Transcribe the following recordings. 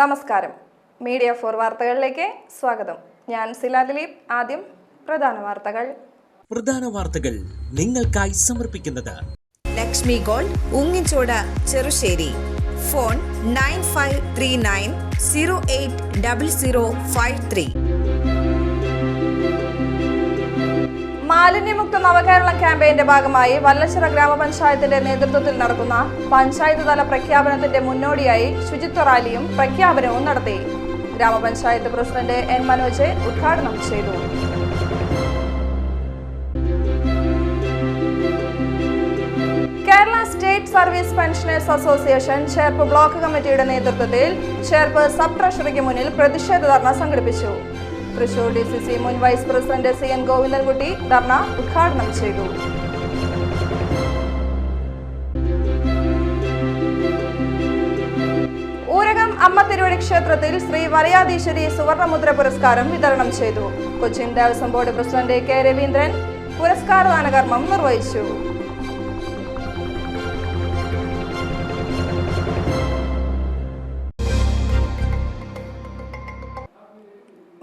നമസ്കാരം. മീഡിയ 4 വാർത്തകളിലേക്ക് സ്വാഗതം. ഞാൻ സില ദിലീപ്. ആദ്യം പ്രധാന വാർത്തകൾ നിങ്ങൾക്കായി സമർപ്പിക്കുന്നത് ലക്ഷ്മി ഗോൾഡ്, ഉങ്ങിച്ചോട്, ചെറുശ്ശേരി. ഫോൺ 9539080053. മാലിന്യമുക്ത നവകേരളം ക്യാമ്പയിന്റെ ഭാഗമായി വല്ലച്ചിറ ഗ്രാമപഞ്ചായത്തിന്റെ നേതൃത്വത്തിൽ നടക്കുന്ന പഞ്ചായത്ത് തല പ്രഖ്യാപനത്തിന്റെ മുന്നോടിയായി ശുചിത്വ റാലിയും പ്രഖ്യാപനവും നടത്തി. ഗ്രാമപഞ്ചായത്ത് പ്രസിഡന്റ് എൻ മനോജ് ഉദ്ഘാടനം ചെയ്തു. Kerala state service pensioners association Cherpu block കമ്മിറ്റിയുടെ നേതൃത്വത്തിൽ ചേർപ്പ് സബ് ട്രഷറിക്ക് മുന്നിൽ പ്രതിഷേധ ധർണ സംഘടിപ്പിച്ചു. തൃശൂർ DCC മുൻ vice president CN Govindankutty dharna ഉദ്ഘാടനം ചെയ്തു. ഊരകം അമ്മ തിരുവടി ക്ഷേത്രത്തിൽ ശ്രീ വലയാധീശ്വരി സുവർണമുദ്ര പുരസ്കാരം വിതരണം ചെയ്തു. Cochin Devaswom board president K Raveendran പുരസ്കാരദാന കർമ്മം നിർവഹിച്ചു.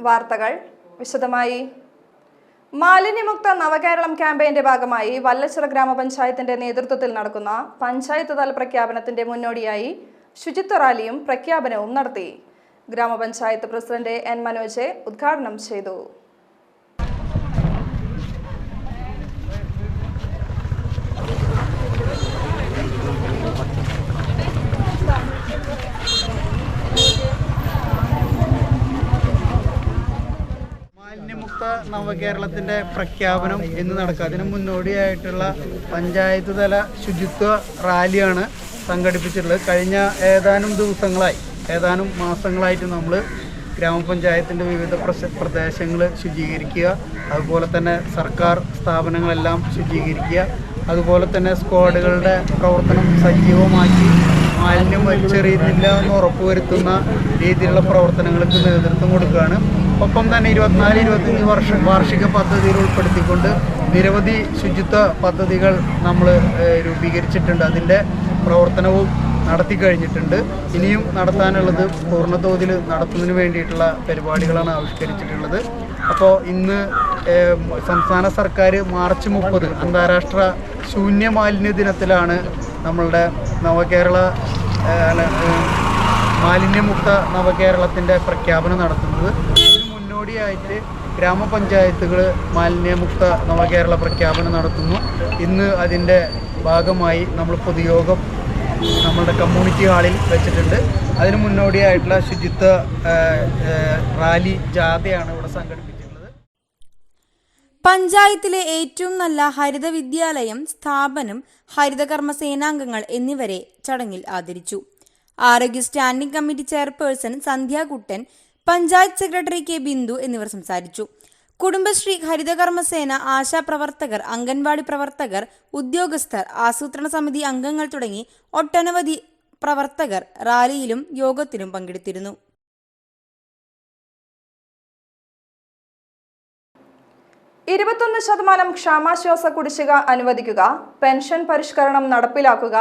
വാർത്തകൾ വിശദമായി. മാലിന്യമുക്ത നവകേരളം ക്യാമ്പയിന്റെ ഭാഗമായി വല്ലച്ചിറ ഗ്രാമപഞ്ചായത്തിന്റെ നേതൃത്വത്തിൽ നടക്കുന്ന പഞ്ചായത്ത് തല പ്രഖ്യാപനത്തിന്റെ മുന്നോടിയായി ശുചിത്വ റാലിയും പ്രഖ്യാപനവും നടത്തി. ഗ്രാമപഞ്ചായത്ത് പ്രസിഡന്റ് എൻ മനോജ് ഉദ്ഘാടനം ചെയ്തു. മാലിന്യമുക്ത നവകേരളത്തിന്റെ പ്രഖ്യാപനം ഇന്ന് നടക്കുക. അതിന് മുന്നോടിയായിട്ടുള്ള പഞ്ചായത്ത് തല ശുചിത്വ റാലിയാണ് സംഘടിപ്പിച്ചിട്ടുള്ളത്. കഴിഞ്ഞ ഏതാനും മാസങ്ങളായിട്ട് നമ്മൾ ഗ്രാമപഞ്ചായത്തിൻ്റെ വിവിധ പ്രദേശങ്ങൾ ശുചീകരിക്കുക, അതുപോലെ തന്നെ സർക്കാർ സ്ഥാപനങ്ങളെല്ലാം ശുചീകരിക്കുക, അതുപോലെ തന്നെ സ്ക്വാഡുകളുടെ പ്രവർത്തനം സജീവമാക്കി മാലിന്യം വലിച്ചെറിയുന്നില്ല എന്ന് ഉറപ്പുവരുത്തുന്ന രീതിയിലുള്ള പ്രവർത്തനങ്ങൾക്ക് നേതൃത്വം കൊടുക്കുകയാണ്. ഒപ്പം തന്നെ 24-25 വാർഷിക പദ്ധതിയിൽ ഉൾപ്പെടുത്തിക്കൊണ്ട് നിരവധി ശുചിത്വ പദ്ധതികൾ നമ്മൾ രൂപീകരിച്ചിട്ടുണ്ട്. അതിൻ്റെ പ്രവർത്തനവും നടത്തി കഴിഞ്ഞിട്ടുണ്ട്. ഇനിയും നടത്താനുള്ളത് പൂർണ്ണതോതിൽ നടത്തുന്നതിന് വേണ്ടിയിട്ടുള്ള പരിപാടികളാണ് ആവിഷ്കരിച്ചിട്ടുള്ളത്. അപ്പോൾ ഇന്ന് സംസ്ഥാന സർക്കാർ മാർച്ച് 30 അന്താരാഷ്ട്ര ശൂന്യ മാലിന്യ ദിനത്തിലാണ് നമ്മളുടെ മാലിന്യമുക്ത നവകേരളത്തിൻ്റെ പ്രഖ്യാപനം നടത്തുന്നത്. ഇതിന് മുന്നോടിയായിട്ട് ഗ്രാമപഞ്ചായത്തുകൾ മാലിന്യമുക്ത നവകേരള പ്രഖ്യാപനം നടത്തുന്നു. ഇന്ന് അതിൻ്റെ ഭാഗമായി നമ്മൾ പൊതുയോഗം നമ്മളുടെ കമ്മ്യൂണിറ്റി ഹാളിൽ വെച്ചിട്ടുണ്ട്. അതിന് മുന്നോടിയായിട്ടുള്ള ശുചിത്വ റാലി ജാഥയാണ് ഇവിടെ സംഘടിപ്പിച്ചിട്ടുള്ളത്. പഞ്ചായത്തിലെ ഏറ്റവും നല്ല ഹരിത വിദ്യാലയം സ്ഥാപനം, ഹരിതകർമ്മ സേനാംഗങ്ങൾ എന്നിവരെ ചടങ്ങിൽ ആദരിച്ചു. ആരോഗ്യ standing committee chairperson Sandhyakuttan, panchayat secretary K Bindu എന്നിവർ സംസാരിച്ചു. കുടുംബശ്രീ, ഹരിതകർമ്മസേന, ആശാപ്രവർത്തകർ, അംഗൻവാടി പ്രവർത്തകർ, ഉദ്യോഗസ്ഥർ, ആസൂത്രണ സമിതി അംഗങ്ങൾ തുടങ്ങി ഒട്ടനവധി പ്രവർത്തകർ റാലിയിലും യോഗത്തിലും പങ്കെടുത്തിരുന്നു. 21% ക്ഷാമാശ്വാസ കുടിശ്ശിക അനുവദിക്കുക, പെൻഷൻ പരിഷ്കരണം നടപ്പിലാക്കുക,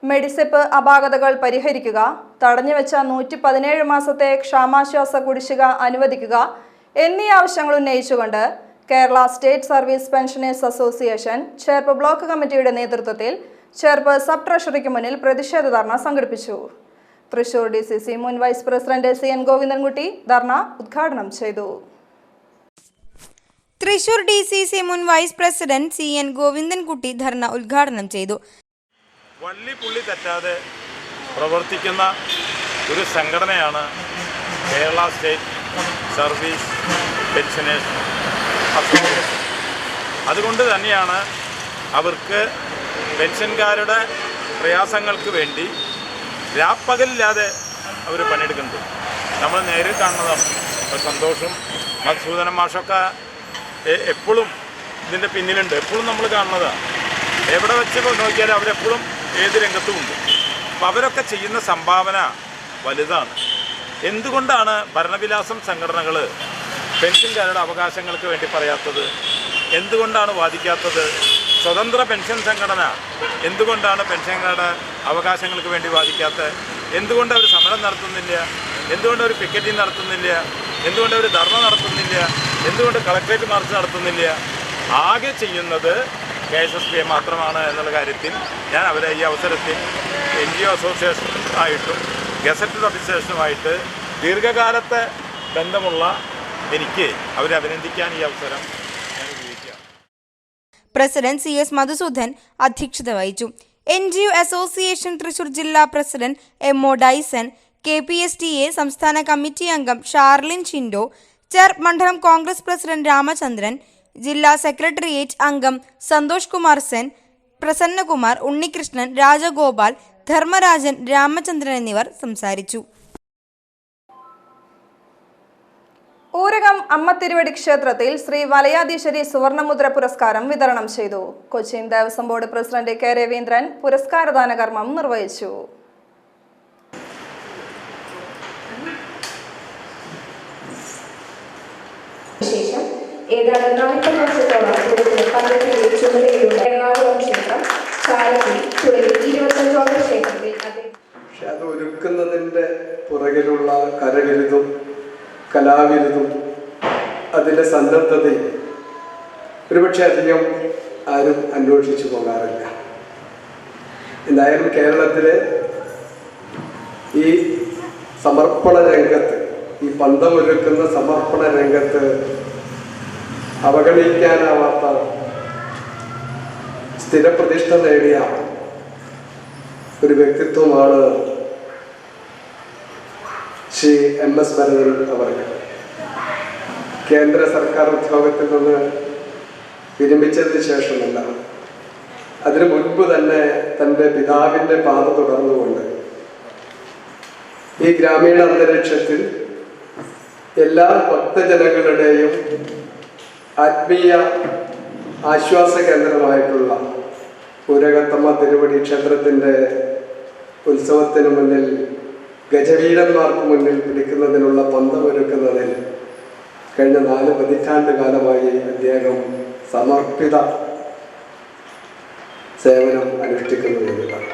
മെഡിസെപ്പ് അപാകതകൾ പരിഹരിക്കുക, തടഞ്ഞുവെച്ച 117 മാസത്തെ ക്ഷാമാശ്വാസ കുടിശ്ശിക അനുവദിക്കുക എന്നീ ആവശ്യങ്ങൾ ഉന്നയിച്ചുകൊണ്ട് Kerala state service pensioners association Cherpu block കമ്മിറ്റിയുടെ നേതൃത്വത്തിൽ ചേർപ്പ് സബ് ട്രഷറിക്ക് മുന്നിൽ പ്രതിഷേധ ധർണ സംഘടിപ്പിച്ചു. തൃശൂർ DCC മുൻ vice president CN Govindankutty dharna ഉദ്ഘാടനം ചെയ്തു. തൃശൂർ DCC മുൻ vice president CN Govindankutty dharna ഉദ്ഘാടനം ചെയ്തു. വള്ളിപ്പുള്ളി തെറ്റാതെ പ്രവർത്തിക്കുന്ന ഒരു സംഘടനയാണ് Kerala state service pensioners association. അതുകൊണ്ട് തന്നെയാണ് അവർക്ക് പെൻഷൻകാരുടെ പ്രയാസങ്ങൾക്ക് വേണ്ടി രാപ്പകലില്ലാതെ അവർ പണിയെടുക്കുന്നത്. നമ്മൾ നേരിൽ കാണുന്നതാണ്. ഇപ്പോൾ സന്തോഷം, മധുസൂദന മാഷൊക്കെ എപ്പോഴും ഇതിൻ്റെ പിന്നിലുണ്ട്. എപ്പോഴും നമ്മൾ കാണുന്നതാണ്. എവിടെ വെച്ച് നോക്കിയാലും അവരെപ്പോഴും ഏത് രംഗത്തുമുണ്ട്. അപ്പോൾ അവരൊക്കെ ചെയ്യുന്ന സംഭാവന വലുതാണ്. എന്തുകൊണ്ടാണ് ഭരണവിലാസം സംഘടനകൾ പെൻഷൻകാരുടെ അവകാശങ്ങൾക്ക് വേണ്ടി പറയാത്തത്? എന്തുകൊണ്ടാണ് വാദിക്കാത്തത്? സ്വതന്ത്ര പെൻഷൻ സംഘടന എന്തുകൊണ്ടാണ് പെൻഷൻകാരുടെ അവകാശങ്ങൾക്ക് വേണ്ടി വാദിക്കാത്തത്? എന്തുകൊണ്ട് അവർ സമരം നടത്തുന്നില്ല? എന്തുകൊണ്ട് അവർ പിക്കറ്റിംഗ് നടത്തുന്നില്ല, എന്തുകൊണ്ട് അവർ ധർണ നടത്തുന്നില്ല, എന്തുകൊണ്ട് കളക്ട്രേറ്റ് മാർച്ച് നടത്തുന്നില്ല? ആകെ ചെയ്യുന്നത് KSSB മാത്രമാണ് എന്നുള്ള കാര്യത്തിൽ ഞാൻ അവരെ ഈ അവസരത്തിൽ NGO അസോസിയേഷൻ ആയിട്ടും ഗസറ്റഡ് അഡ്മിനിസ്ട്രേഷനുമായിട്ട് ദീർഘകാലത്തെ ബന്ധമുള്ള എനിക്ക് അവരെ അഭിനന്ദിക്കാൻ ഈ അവസരം ഞാൻ ഉപയോഗിക്കാം. പ്രസിഡന്റ് CS മധുസൂദൻ അധ്യക്ഷത വഹിച്ചു. NGO അസോസിയേഷൻ തൃശൂർ ജില്ലാ പ്രസിഡന്റ് MO ഡൈസൺ, KPSTA സംസ്ഥാന കമ്മിറ്റി അംഗം ഷാർലിൻ ചിൻഡോ, മണ്ഡലം കോൺഗ്രസ് പ്രസിഡന്റ് രാമചന്ദ്രൻ, ജില്ലാ സെക്രട്ടേറിയറ്റ് അംഗം സന്തോഷ് കുമാർ സെൻ, പ്രസന്നകുമാർ, ഉണ്ണികൃഷ്ണൻ, രാജഗോപാൽ, ധർമ്മരാജൻ, രാമചന്ദ്രൻ എന്നിവർ സംസാരിച്ചു. ഊരകം അമ്മ തിരുവടി ക്ഷേത്രത്തിൽ ശ്രീ വലയാധീശ്വരി സുവർണമുദ്ര പുരസ്കാരം വിതരണം ചെയ്തു. Cochin Devaswom board president K Raveendran പുരസ്കാരദാന കർമ്മം നിർവഹിച്ചു. ഏതാണ്ട് 40 വർഷത്തോളം പന്തത്തിന്റെ ചുമതലയുള്ള എറണാകുളം ക്ഷേത്രം, ചാലക്കുടി തുടങ്ങി 25ഓളം ക്ഷേത്രത്തിൽ പക്ഷെ അത് ഒരുക്കുന്നതിൻ്റെ പുറകിലുള്ള കരവിരുതും കലാവിരുതും അതിൻ്റെ സന്നദ്ധതയും ഒരുപക്ഷെ അധികം ആരും അന്വേഷിച്ചു പോകാറില്ല. എന്തായാലും കേരളത്തിലെ ഈ സമർപ്പണ രംഗത്ത്, ഈ പന്തമൊരുക്കുന്ന സമർപ്പണ രംഗത്ത് അവഗണിക്കാനാവാത്ത സ്ഥിരപ്രതിഷ്ഠ നേടിയ ഒരു വ്യക്തിത്വമാണ് ശ്രീ MS ഭരതൻ അവർ. കേന്ദ്ര സർക്കാർ ഉദ്യോഗത്തിൽ നിന്ന് വിരമിച്ചതിന് ശേഷമല്ല, അതിനു മുൻപ് തന്നെ തൻ്റെ പിതാവിൻ്റെ പാത തുടർന്നുകൊണ്ട് ഈ ഗ്രാമീണ അന്തരീക്ഷത്തിൽ എല്ലാ ഭക്തജനങ്ങളുടെയും ആത്മീയ ആശ്വാസ കേന്ദ്രമായിട്ടുള്ള ഊരകത്തമ്മ തിരുവടി ക്ഷേത്രത്തിൻ്റെ ഉത്സവത്തിന് മുന്നിൽ, ഗജവീരന്മാർക്ക് മുന്നിൽ പിടിക്കുന്നതിനുള്ള പന്തമൊരുക്കുന്നതിൽ കഴിഞ്ഞ 4 പതിറ്റാണ്ട് കാലമായി അദ്ദേഹം സമർപ്പിത സേവനം അനുഷ്ഠിക്കുന്നു എന്നതാണ്.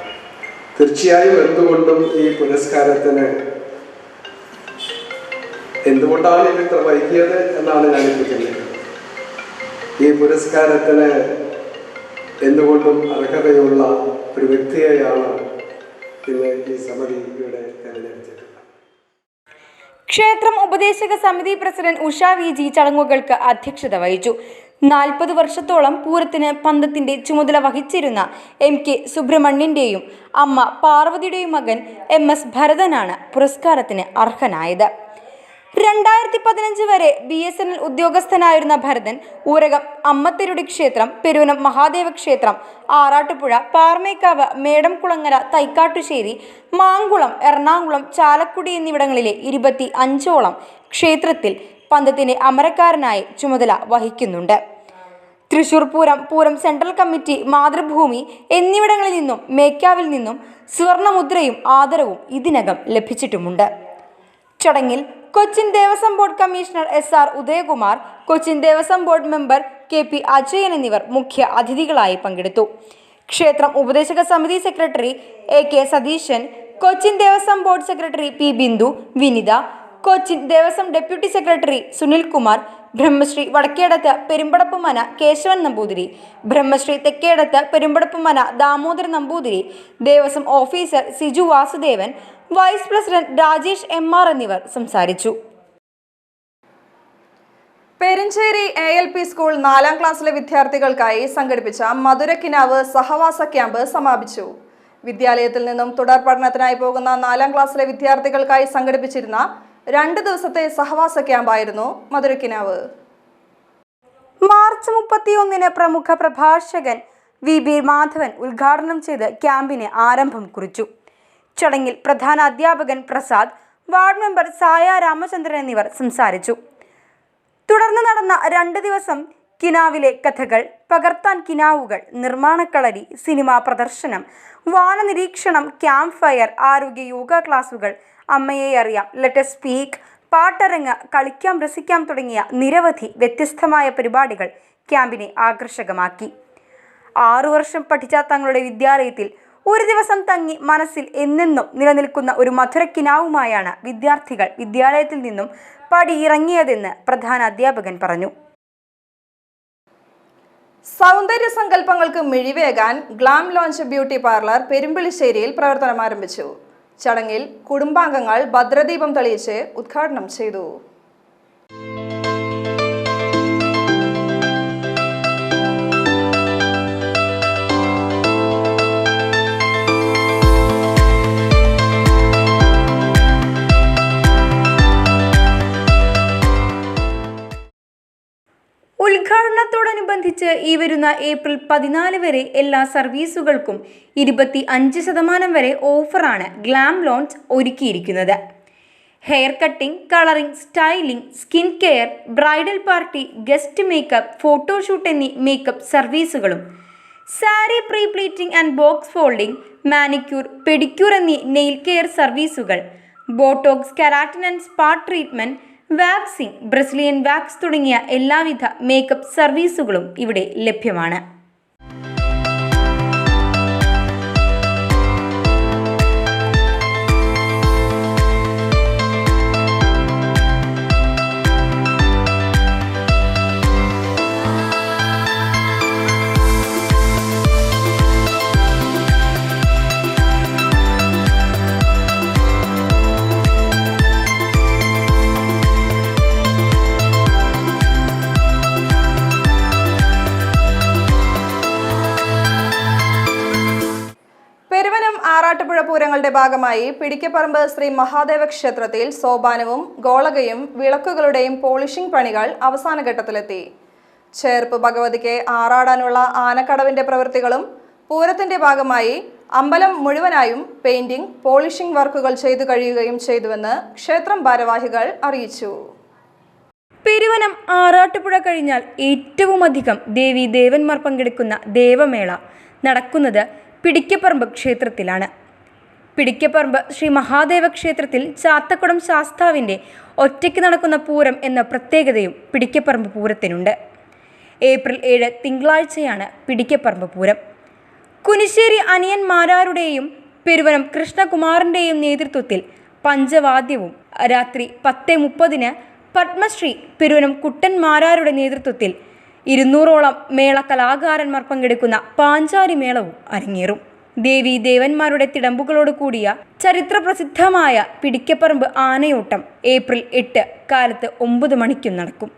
തീർച്ചയായും എന്തുകൊണ്ടും ഈ പുരസ്കാരത്തിന് എന്തുകൊണ്ടാണ് ഇത് ഇത്ര വൈകിയത് എന്നാണ് ഞാൻ ചിന്തിക്കുന്നത്. ഈ പുരസ്കാരത്തിന് എന്തുകൊണ്ടും അർഹതയുള്ള ഒരു വ്യക്തിയെയാണ് ഇന്ന് ഈ സമിതിയുടെ തെരഞ്ഞെടുത്തിട്ടുള്ളത്. ക്ഷേത്രം ഉപദേശക സമിതി പ്രസിഡന്റ് ഉഷ VG ചടങ്ങുകൾക്ക് അധ്യക്ഷത വഹിച്ചു. 40 വർഷത്തോളം പൂരത്തിന് പന്തത്തിന്റെ ചുമതല വഹിച്ചിരുന്ന MK സുബ്രഹ്മണ്യന്റെയും അമ്മ പാർവതിയുടെയും മകൻ MS ഭരതനാണ് പുരസ്കാരത്തിന് അർഹനായത്. 2015 വരെ BSNL ഉദ്യോഗസ്ഥനായിരുന്ന ഭരതൻ ഊരകം അമ്മത്തിരുടി ക്ഷേത്രം, പെരുവനം മഹാദേവ ക്ഷേത്രം, ആറാട്ടുപുഴ, പാർമേക്കാവ്, മേടംകുളങ്ങര, തൈക്കാട്ടുശ്ശേരി, മാങ്കുളം, എറണാകുളം, ചാലക്കുടി എന്നിവിടങ്ങളിലെ 25ഓളം ക്ഷേത്രത്തിൽ പന്തത്തിന്റെ അമരക്കാരനായി ചുമതല വഹിക്കുന്നുണ്ട്. തൃശൂർ പൂരം, പൂരം സെൻട്രൽ കമ്മിറ്റി, മാതൃഭൂമി എന്നിവിടങ്ങളിൽ നിന്നും മേക്കാവിൽ നിന്നും സുവർണമുദ്രയും ആദരവും ഇതിനകം ലഭിച്ചിട്ടുമുണ്ട്. ചടങ്ങിൽ Cochin Devaswom board commissioner SR Udayakumar, Cochin Devaswom board member KP Ajayan എന്നിവർ മുഖ്യ അതിഥികളായി പങ്കെടുത്തു. ക്ഷേത്രം ഉപദേശക സമിതി secretary AK Satheesan, Cochin Devaswom board secretary P Bindu, Vinitha, Cochin Devaswom deputy secretary Sunil Kumar, Brahmashri Vadakkedath Perumbadappumana Keshavan Namboothiri, Brahmashri Thekkedath Perumbadappumana Damodaran Namboothiri, Devaswom officer Siju Vasudevan, vice president Rajesh MR എന്നിവർ സംസാരിച്ചു. പെരിഞ്ചേരി ALP സ്കൂൾ 4ാം ക്ലാസ്സിലെ വിദ്യാർത്ഥികൾക്കായി സംഘടിപ്പിച്ച മധുരക്കിനാവ് സഹവാസ ക്യാമ്പ് സമാപിച്ചു. വിദ്യാലയത്തിൽ നിന്നും തുടർ പഠനത്തിനായി പോകുന്ന 4ാം ക്ലാസ്സിലെ വിദ്യാർത്ഥികൾക്കായി സംഘടിപ്പിച്ചിരുന്ന 2 ദിവസത്തെ സഹവാസ ക്യാമ്പായിരുന്നു മധുരക്കിനാവ്. മാർച്ച് 31 പ്രമുഖ പ്രഭാഷകൻ VB മാധവൻ ഉദ്ഘാടനം ചെയ്ത് ക്യാമ്പിന് ആരംഭം കുറിച്ചു. ചടങ്ങിൽ പ്രധാന അധ്യാപകൻ പ്രസാദ്, വാർഡ് മെമ്പർ സായ രാമചന്ദ്രൻ എന്നിവർ സംസാരിച്ചു. തുടർന്ന് നടന്ന 2 ദിവസം കിനാവിലെ കഥകൾ, പകർത്താൻ കിനാവുകൾ, നിർമ്മാണക്കളരി, സിനിമാ പ്രദർശനം, വാനനിരീക്ഷണം, ക്യാമ്പ് ഫയർ, ആരോഗ്യ യോഗ ക്ലാസുകൾ, അമ്മയെ അറിയാം, ലെറ്റസ് സ്പീക്ക്, പാട്ടരങ്ങ്, കളിക്കാം രസിക്കാം തുടങ്ങിയ നിരവധി വ്യത്യസ്തമായ പരിപാടികൾ ക്യാമ്പിനെ ആകർഷകമാക്കി. 6 വർഷം പഠിച്ച തങ്ങളുടെ വിദ്യാലയത്തിൽ ഒരു ദിവസം തങ്ങി മനസ്സിൽ എന്നെന്നും നിലനിൽക്കുന്ന ഒരു മധുരക്കിനാവുമായാണ് വിദ്യാർത്ഥികൾ വിദ്യാലയത്തിൽ നിന്നും പടിയിറങ്ങിയതെന്ന് പ്രധാന അധ്യാപകൻ പറഞ്ഞു. സൗന്ദര്യ സങ്കല്പങ്ങൾക്ക് മിഴിവേകാൻ ഗ്ലാം ലോഞ്ച് ബ്യൂട്ടി പാർലർ പെരുമ്പിളിശ്ശേരിയിൽ പ്രവർത്തനം ആരംഭിച്ചു. ചടങ്ങിൽ കുടുംബാംഗങ്ങൾ ഭദ്രദീപം തെളിയിച്ച് ഉദ്ഘാടനം ചെയ്തു. ഉദ്ഘാടനത്തോടനുബന്ധിച്ച് ഈ വരുന്ന ഏപ്രിൽ 14 വരെ എല്ലാ സർവീസുകൾക്കും 25% വരെ ഓഫറാണ് ഗ്ലാം ലോഞ്ച് ഒരുക്കിയിരിക്കുന്നത്. Hair cutting, colouring, styling, skin care, bridal party, guest makeup, photoshoot എന്നീ മേക്കപ്പ് സർവീസുകളും, sari pre pleating and box folding, manicure, pedicure എന്നീ നെയിൽ കെയർ സർവീസുകൾ, botox, keratin and spa treatment, waxing, Brazilian wax തുടങ്ങിയ എല്ലാവിധ makeup സർവീസുകളും ഇവിടെ ലഭ്യമാണ്. ആറാട്ടുപുഴ പൂരങ്ങളുടെ ഭാഗമായി പിടിക്കപ്പറമ്പ് ശ്രീ മഹാദേവ ക്ഷേത്രത്തിൽ സോപാനവും ഗോളകയും വിളക്കുകളുടെയും പോളിഷിംഗ് പണികൾ അവസാന ഘട്ടത്തിലെത്തി. ചേർപ്പ് ഭഗവതിക്ക് ആറാടാനുള്ള ആനക്കടവിന്റെ പ്രവൃത്തികളും പൂരത്തിന്റെ ഭാഗമായി അമ്പലം മുഴുവനായും പെയിന്റിംഗ്, പോളിഷിംഗ് വർക്കുകൾ ചെയ്തു കഴിയുകയും ചെയ്തുവെന്ന് ക്ഷേത്രം ഭാരവാഹികൾ അറിയിച്ചു. പെരുവനം ആറാട്ടുപുഴ കഴിഞ്ഞാൽ ഏറ്റവുമധികം ദേവീ ദേവന്മാർ പങ്കെടുക്കുന്ന ദേവമേള നടക്കുന്നത് പിടിക്കപ്പറമ്പ് ക്ഷേത്രത്തിലാണ്. പിടിക്കപ്പറമ്പ് ശ്രീ മഹാദേവ ക്ഷേത്രത്തിൽ ചാത്തക്കുടം ശാസ്താവിൻ്റെ ഒറ്റയ്ക്ക് നടക്കുന്ന പൂരം എന്ന പ്രത്യേകതയും പിടിക്കപ്പറമ്പ് പൂരത്തിനുണ്ട്. ഏപ്രിൽ 7 തിങ്കളാഴ്ചയാണ് പിടിക്കപ്പറമ്പ് പൂരം. കുനിശ്ശേരി അനിയന്മാരാരുടെയും പെരുവനം കൃഷ്ണകുമാറിൻ്റെയും നേതൃത്വത്തിൽ പഞ്ചവാദ്യവും, രാത്രി 10:30 പത്മശ്രീ പെരുവനം കുട്ടന്മാരാരുടെ നേതൃത്വത്തിൽ 200ഓളം മേള കലാകാരന്മാർ പങ്കെടുക്കുന്ന പാഞ്ചാരി മേളവും അരങ്ങേറും. ദേവീ ദേവന്മാരുടെ തിടമ്പുകളോട് കൂടിയ ചരിത്രപ്രസിദ്ധമായ പിടിക്കപ്പറമ്പ് ആനയോട്ടം ഏപ്രിൽ 8 കാലത്ത് 9 മണിക്കും നടക്കും.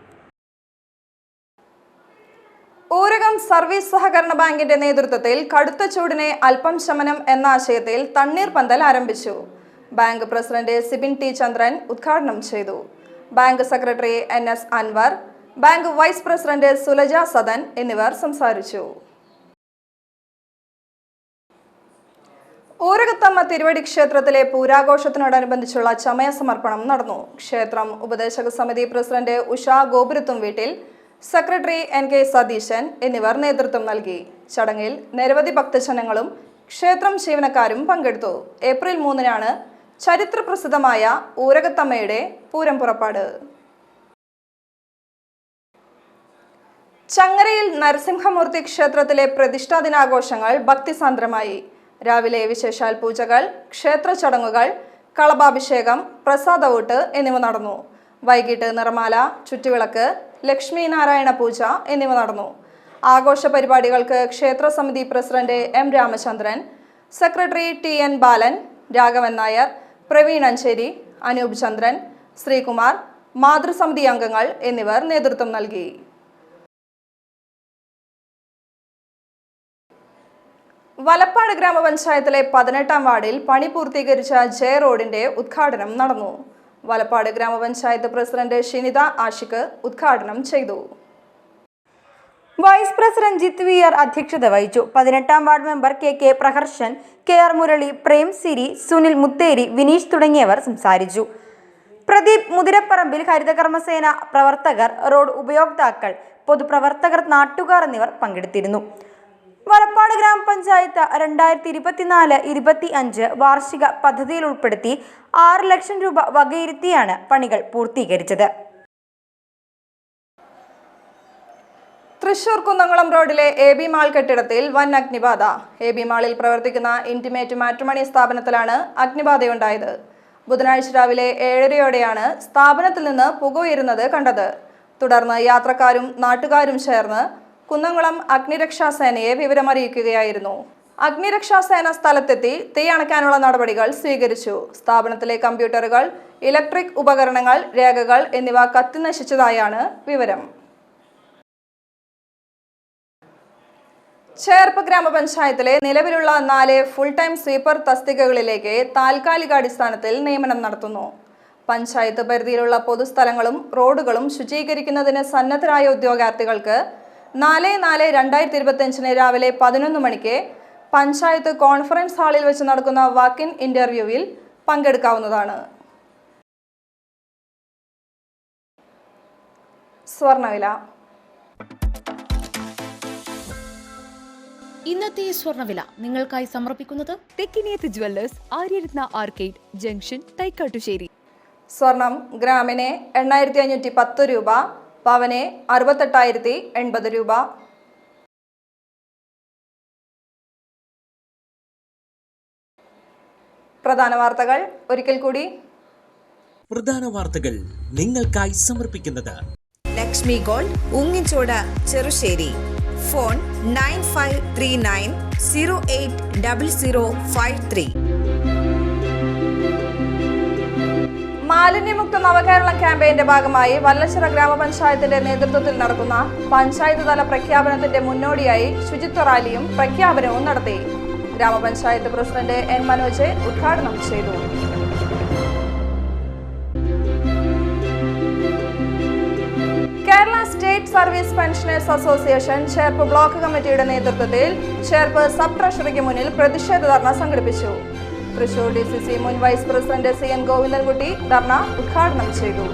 ഊരകം സർവീസ് സഹകരണ ബാങ്കിന്റെ നേതൃത്വത്തിൽ കടുത്ത ചൂടിനെ അല്പം ശമനം എന്ന ആശയത്തിൽ തണ്ണീർ പന്തൽ ആരംഭിച്ചു. Bank president Sibin T Chandran ഉദ്ഘാടനം ചെയ്തു. Bank secretary NS Anwar, bank vice president Sulaja Sadan എന്നിവർ സംസാരിച്ചു. ഊരകത്തമ്മ തിരുവടി ക്ഷേത്രത്തിലെ പൂരാഘോഷത്തിനോടനുബന്ധിച്ചുള്ള ചമയ സമർപ്പണം നടന്നു. ക്ഷേത്രം ഉപദേശക സമിതി പ്രസിഡന്റ് ഉഷ ഗോപുരത്തും വീട്ടിൽ, സെക്രട്ടറി NK സതീശൻ എന്നിവർ നേതൃത്വം നൽകി. ചടങ്ങിൽ നിരവധി ഭക്തജനങ്ങളും ക്ഷേത്രം ജീവനക്കാരും പങ്കെടുത്തു. ഏപ്രിൽ 3 ചരിത്രപ്രസിദ്ധമായ ഊരകത്തമ്മയുടെ പൂരം പുറപ്പാട്. ചങ്ങരയിൽ നരസിംഹമൂർത്തി ക്ഷേത്രത്തിലെ പ്രതിഷ്ഠാ ദിനാഘോഷങ്ങൾ ഭക്തിസാന്ദ്രമായി. രാവിലെ വിശേഷാൽ പൂജകൾ, ക്ഷേത്ര ചടങ്ങുകൾ, കളഭാഭിഷേകം, പ്രസാദവൂട്ട് എന്നിവ നടന്നു. വൈകിട്ട് നിറമാല, ചുറ്റുവിളക്ക്, ലക്ഷ്മി നാരായണ പൂജ എന്നിവ നടന്നു. ആഘോഷ പരിപാടികൾക്ക് ക്ഷേത്ര സമിതി president M Ramachandran, secretary TN ബാലൻ, രാഘവൻ നായർ, പ്രവീൺ അഞ്ചേരി, അനൂപ് ചന്ദ്രൻ, ശ്രീകുമാർ, മാതൃസമിതി അംഗങ്ങൾ എന്നിവർ നേതൃത്വം നൽകി. വലപ്പാട് ഗ്രാമപഞ്ചായത്തിലെ 18ാം വാർഡിൽ പണി പൂർത്തീകരിച്ച ജെ റോഡിന്റെ ഉദ്ഘാടനം നടന്നു. വലപ്പാട് ഗ്രാമപഞ്ചായത്ത് പ്രസിഡന്റ് ഷിനിത ആഷിഖ് ഉദ്ഘാടനം ചെയ്തു. വൈസ് പ്രസിഡന്റ് ജിത്ത് VR അധ്യക്ഷത വഹിച്ചു. 18ാം ward member KK Praharshan, KR Murali, Prem Siri, Sunil Mutheri, Vineesh തുടങ്ങിയവർ സംസാരിച്ചു. പ്രദീപ് മുതിരപ്പറമ്പിൽ, ഹരിതകർമ്മസേന പ്രവർത്തകർ, റോഡ് ഉപയോക്താക്കൾ, പൊതുപ്രവർത്തകർ, നാട്ടുകാർ എന്നിവർ പങ്കെടുത്തിരുന്നു. വലപ്പാട് ഗ്രാമപഞ്ചായത്ത് 2024-25 വാർഷിക പദ്ധതിയിൽ ഉൾപ്പെടുത്തി 6 ലക്ഷം രൂപ വകയിരുത്തിയാണ് പണികൾ പൂർത്തീകരിച്ചത്. തൃശൂർ കുന്നംകുളം റോഡിലെ AB മാൾ കെട്ടിടത്തിൽ വൻ അഗ്നിബാധ. AB മാളിൽ പ്രവർത്തിക്കുന്ന ഇന്റിമേറ്റ് മാട്രിമണി സ്ഥാപനത്തിലാണ് അഗ്നിബാധയുണ്ടായത്. ബുധനാഴ്ച രാവിലെ 7:30യോടെയാണ് സ്ഥാപനത്തിൽ നിന്ന് പുകയുയരുന്നത് കണ്ടത്. തുടർന്ന് യാത്രക്കാരും നാട്ടുകാരും ചേർന്ന് കുന്നംകുളം അഗ്നിരക്ഷാസേനയെ വിവരമറിയിക്കുകയായിരുന്നു. അഗ്നിരക്ഷാസേന സ്ഥലത്തെത്തി തീ അണയ്ക്കാനുള്ള നടപടികൾ സ്വീകരിച്ചു. സ്ഥാപനത്തിലെ കമ്പ്യൂട്ടറുകൾ, ഇലക്ട്രിക് ഉപകരണങ്ങൾ, രേഖകൾ എന്നിവ കത്തിനശിച്ചതായാണ് വിവരം. ചേർപ്പ് ഗ്രാമപഞ്ചായത്തിലെ നിലവിലുള്ള 4 ഫുൾ ടൈം സ്വീപ്പർ തസ്തികകളിലേക്ക് താൽക്കാലികാടിസ്ഥാനത്തിൽ നിയമനം നടത്തുന്നു. പഞ്ചായത്ത് പരിധിയിലുള്ള പൊതുസ്ഥലങ്ങളും റോഡുകളും ശുചീകരിക്കുന്നതിന് സന്നദ്ധരായ ഉദ്യോഗാർത്ഥികൾക്ക് 4/4/2025 രാവിലെ 11 മണിക്ക് പഞ്ചായത്ത് കോൺഫറൻസ് ഹാളിൽ വെച്ച് നടക്കുന്ന വാക്ക്-ഇൻ ഇന്റർവ്യൂവിൽ പങ്കെടുക്കാവുന്നതാണ്. സ്വർണ്ണവില. ഇന്നത്തെ സ്വർണ്ണവില നിങ്ങൾക്കായി സമർപ്പിക്കുന്നത് Thekkiniyath jewellers, Aryaratna arcade junction, Thaikkattussery. സ്വർണം ഗ്രാമിന് 8510 രൂപ, പവന് 68,080 രൂപ. പ്രധാന വാർത്തകൾ ഒരിക്കൽ കൂടി. പ്രധാന വാർത്തകൾ നിങ്ങൾക്കായി സമർപ്പിക്കുന്നത് ലക്ഷ്മി ഗോൾഡ്, ഉങ്ങിച്ചോട്, ചെറുശ്ശേരി. ഫോൺ 9539080053. മാലിന്യമുക്ത നവകേരളം ക്യാമ്പയിന്റെ ഭാഗമായി വല്ലച്ചിറ ഗ്രാമപഞ്ചായത്തിന്റെ നേതൃത്വത്തിൽ നടക്കുന്ന പഞ്ചായത്ത് തല പ്രഖ്യാപനത്തിന്റെ മുന്നോടിയായി ശുചിത്വ റാലിയും പ്രഖ്യാപനവും നടത്തി. ഗ്രാമപഞ്ചായത്ത് പ്രസിഡന്റ് N. മനോജ് ഉദ്ഘാടനം ചെയ്തു. Kerala state service pensioners association Cherpu block കമ്മിറ്റിയുടെ നേതൃത്വത്തിൽ ചേർപ്പ് സബ് ട്രഷറിക്ക് മുന്നിൽ പ്രതിഷേധ ധർണ സംഘടിപ്പിച്ചു. തൃശൂർ DCC മുൻ vice president CN Govindankutty dharna ഉദ്ഘാടനം ചെയ്തു.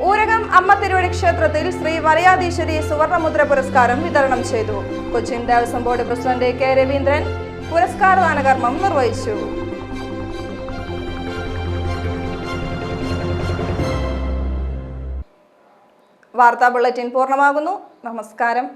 ഊരകം അമ്മ തിരുവടി ക്ഷേത്രത്തിൽ ശ്രീ വലയാധീശ്വരി സുവർണമുദ്ര പുരസ്കാരം വിതരണം ചെയ്തു. Cochin Devaswom board president K. Raveendran പുരസ്കാരദാന കർമ്മം നിർവഹിച്ചു. വാർത്താ ബുള്ളറ്റിൻ പൂർണ്ണമാകുന്നു. നമസ്കാരം.